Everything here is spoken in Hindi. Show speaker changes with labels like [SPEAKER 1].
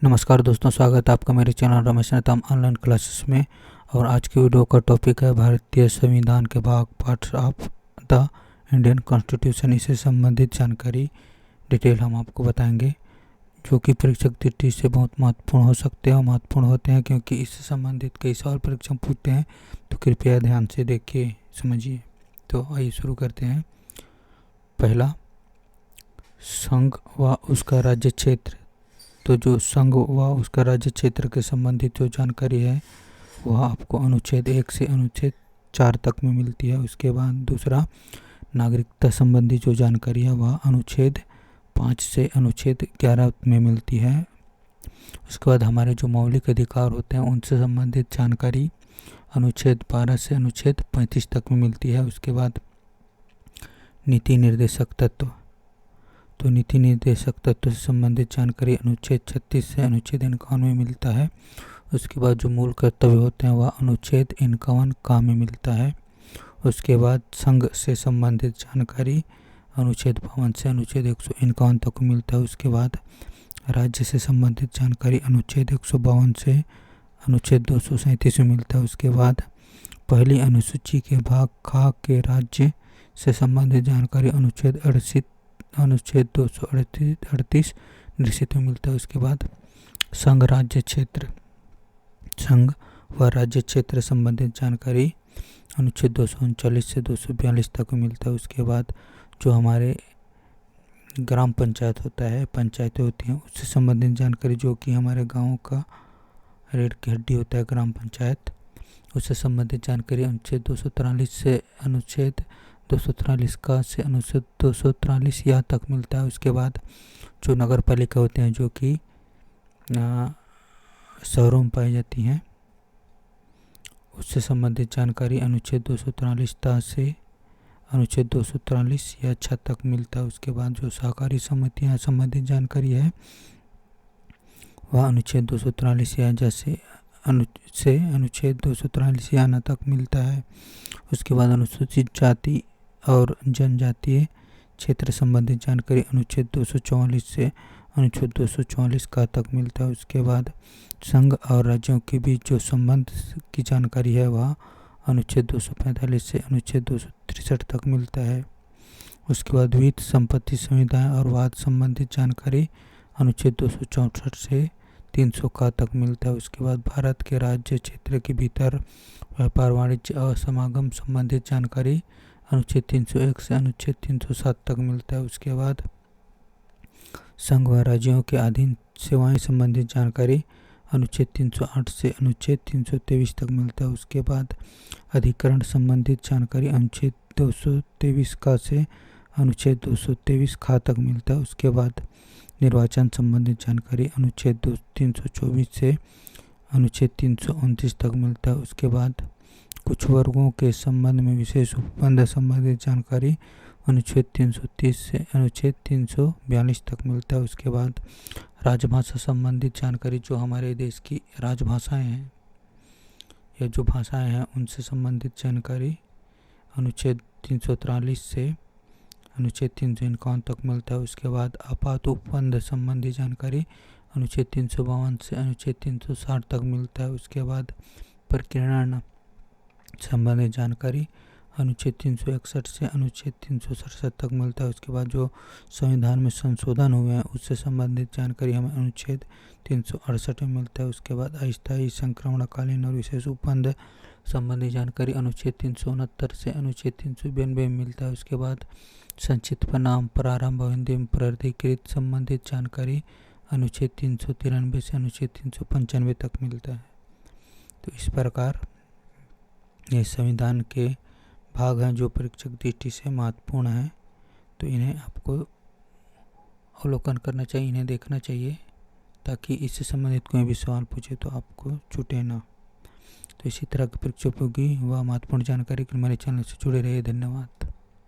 [SPEAKER 1] नमस्कार दोस्तों, स्वागत है आपका मेरे channel Ramesh Netam online classes में। और आज की वीडियो का टॉपिक है भारतीय संविधान के भाग parts of the Indian constitution. इससे संबंधित जानकारी डिटेल हम आपको बताएंगे, जो कि परीक्षक दृष्टि से बहुत महत्वपूर्ण हो सकते हैं और महत्वपूर्ण होते हैं, क्योंकि इससे संबंधित कई सवाल परीक्षक पूछते हैं। तो कृपया ध्यान से देखिए, समझिए। तो आइए शुरू करते हैं। पहला, संघ व उसका राज्य क्षेत्र। तो जो संघ व उसका राज्य क्षेत्र के संबंधित जो जानकारी है वह आपको अनुच्छेद 1 से अनुच्छेद 4 तक में मिलती है। उसके बाद दूसरा, नागरिकता संबंधी जो जानकारी है वह अनुच्छेद 5 से अनुच्छेद 11 में मिलती है। उसके बाद हमारे जो मौलिक अधिकार होते हैं उनसे संबंधित जानकारी अनुच्छेद 12 से अनुच्छेद 35 तक में मिलती है। उसके बाद नीति निर्देशक तत्व। तो नीति निर्देशक तत्व से संबंधित जानकारी अनुच्छेद 36 से अनुच्छेद 51 में मिलता है। उसके बाद जो मूल कर्तव्य होते हैं वह अनुच्छेद 51 का में मिलता है। उसके बाद संघ से संबंधित जानकारी अनुच्छेद 52 से अनुच्छेद 151 तक मिलता है। उसके बाद राज्य से संबंधित जानकारी अनुच्छेद 152 से अनुच्छेद 237 में मिलता है। उसके बाद पहली अनुसूची के भाग खा के राज्य से संबंधित जानकारी अनुच्छेद 238 निश्चित में मिलता है। उसके बाद संघ राज्य क्षेत्र, संघ व राज्य क्षेत्र संबंधित जानकारी अनुच्छेद 239 से 242 तक में मिलता है। उसके बाद जो हमारे ग्राम पंचायत होता है, पंचायतें होती हैं, उससे संबंधित जानकारी, जो कि हमारे गांव का रीढ़ की हड्डी होता है ग्राम पंचायत, उससे संबंधित जानकारी अनुच्छेद 243 से अनुच्छेद 243 का से अनुच्छेद 243 या तक मिलता है। उसके बाद जो नगर पालिका होते हैं, जो कि शहरों में पाई जाती हैं, उससे संबंधित जानकारी अनुच्छेद 243 ता से अनुच्छेद 243 या 6 तक मिलता है। उसके बाद जो सहकारी समितियां संबंधित जानकारी है वह अनुच्छेद 243 या जैसे अनुच्छेद 243 या न तक मिलता है। उसके बाद अनुसूचित जाति और जनजातीय क्षेत्र संबंधित जानकारी अनुच्छेद 244 से अनुच्छेद 244 का तक मिलता है। उसके बाद संघ और राज्यों के बीच जो संबंध की जानकारी है वह अनुच्छेद 245 से अनुच्छेद 263 तक मिलता है। उसके बाद वित्त, संपत्ति, संविधान और वाद संबंधित जानकारी अनुच्छेद 264 से 300 का तक मिलता है। उसके बाद भारत के राज्य क्षेत्र के भीतर व्यापार, वाणिज्य और समागम संबंधित जानकारी अनुच्छेद 301 से अनुच्छेद 307 तक मिलता है। उसके बाद संघ व राज्यों के अधीन सेवाएं संबंधित जानकारी अनुच्छेद 308 से अनुच्छेद 323 तक मिलता है। उसके बाद अधिकरण संबंधित जानकारी अनुच्छेद 223 का से अनुच्छेद 223 खा तक मिलता है। उसके बाद निर्वाचन संबंधित जानकारी अनुच्छेद 324 से अनुच्छेद 329 तक मिलता है। उसके बाद कुछ वर्गों के संबंध में विशेष उपबंध संबंधित जानकारी अनुच्छेद 330 से अनुच्छेद 342 तक मिलता है। उसके बाद राजभाषा संबंधित जानकारी, जो हमारे देश की राजभाषाएं हैं या जो भाषाएं हैं उनसे संबंधित जानकारी अनुच्छेद 343 से अनुच्छेद 351 तक मिलता है। उसके बाद आपात उपबंध संबंधी जानकारी अनुच्छेद 352 से अनुच्छेद 360 तक मिलता है। उसके बाद प्रकीर्णन संबंधित जानकारी अनुच्छेद 361 से अनुच्छेद 367 तक मिलता है। उसके बाद जो संविधान में संशोधन हुए हैं उससे संबंधित जानकारी हमें अनुच्छेद 368 में मिलता है। उसके बाद अस्थायी, संक्रमणकालीन और विशेष उपबंध संबंधी जानकारी अनुच्छेद 369 से अनुच्छेद 392 में मिलता है। उसके बाद संक्षिप्त परिणाम, प्रारंभ और हिंदी में प्राधिकृत संबंधित जानकारी अनुच्छेद 393 से अनुच्छेद 395 तक मिलता है। तो इस प्रकार ये संविधान के भाग हैं जो परीक्षक दृष्टि से महत्वपूर्ण हैं। तो इन्हें आपको अवलोकन करना चाहिए, इन्हें देखना चाहिए, ताकि इससे संबंधित कोई भी सवाल पूछे तो आपको छूटे ना। तो इसी तरह के परीक्षा उपयोगी व महत्वपूर्ण जानकारी के लिए हमारे चैनल से जुड़े रहिए। धन्यवाद।